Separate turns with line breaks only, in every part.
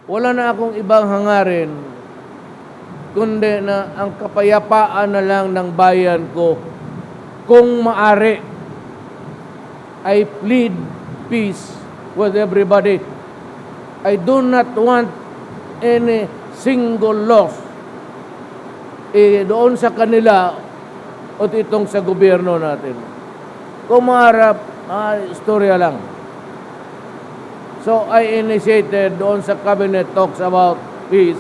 wala na akong ibang hangarin kundi na ang kapayapaan na lang ng bayan ko. Kung maari, I plead peace with everybody. I do not want any single loss doon sa kanila o itong sa gobyerno natin. Kung maharap, istorya lang. So I initiated doon sa cabinet talks about peace,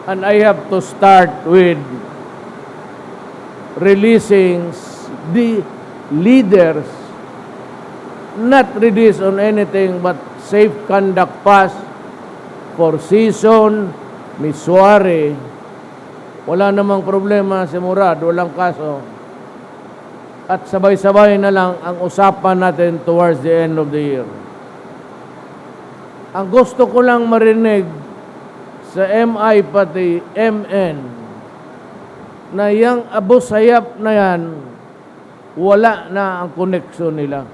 and I have to start with releasing the leaders, not release on anything but safe conduct pass for Season, Misuari. Wala namang problema si Murad, walang kaso. At sabay-sabay na lang ang usapan natin towards the end of the year. Ang gusto ko lang marinig sa MI pati MN na yung Abu Sayyaf na yan, wala na ang koneksyon nila.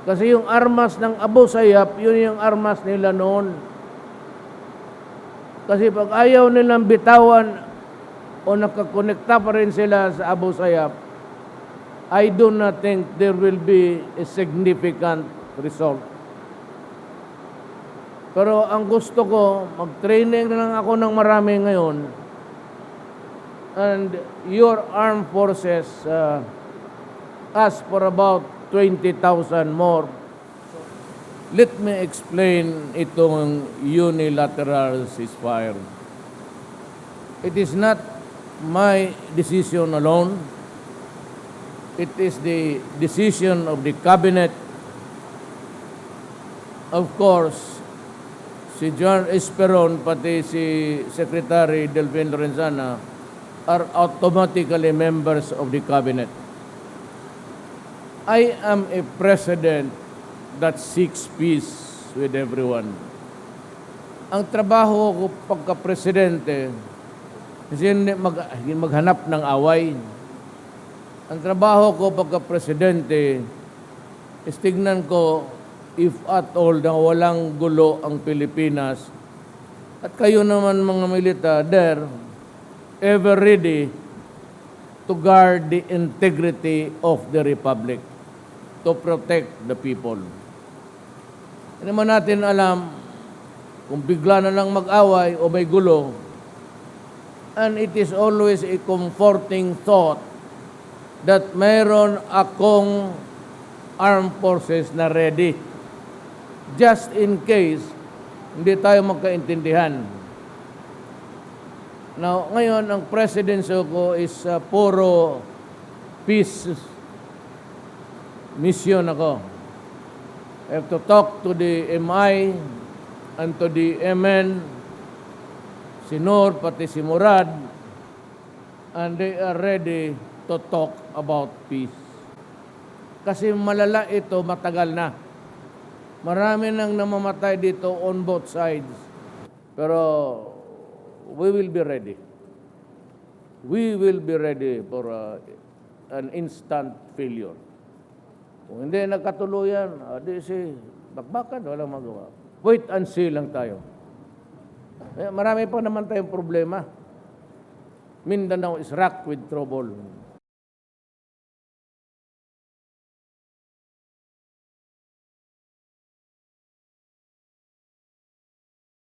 Kasi yung armas ng Abu Sayyaf, yun yung armas nila noon. Kasi pag ayaw nilang bitawan o nakakonekta pa rin sila sa Abu Sayyaf, I do not think there will be a significant result. Pero ang gusto ko, mag-training na lang ako ng marami ngayon, and your armed forces ask for about 20,000 more. Let me explain itong unilateral ceasefire. It is not my decision alone. It is the decision of the cabinet. Of course, si John Esperon pati si Secretary Delvin Lorenzana are automatically members of the cabinet. I am a president that seeks peace with everyone. Ang trabaho ko pagka-presidente, hindi maghanap ng away. Ang trabaho ko pagka-presidente, is tignan ko if at all na walang gulo ang Pilipinas. At kayo naman mga militar, there, ever ready to guard the integrity of the Republic, to protect the people. Hindi naman natin alam kung bigla na lang mag-away o may gulo. And it is always a comforting thought that mayroon akong armed forces na ready. Just in case, hindi tayo magkaintindihan. Now, ngayon, ang presidency ko is puro peace mission ako. I have to talk to the MI and to the MN, si Nur, pati si Murad, and they are ready to talk about peace. Kasi malala ito, matagal na. Marami nang namamatay dito on both sides. Pero we will be ready. We will be ready for an instant failure. Kung hindi nagkatuluyan, di si bakbakan, walang magawa. Wait and see lang tayo. Marami pa naman tayong problema. Mindanao is racked with trouble.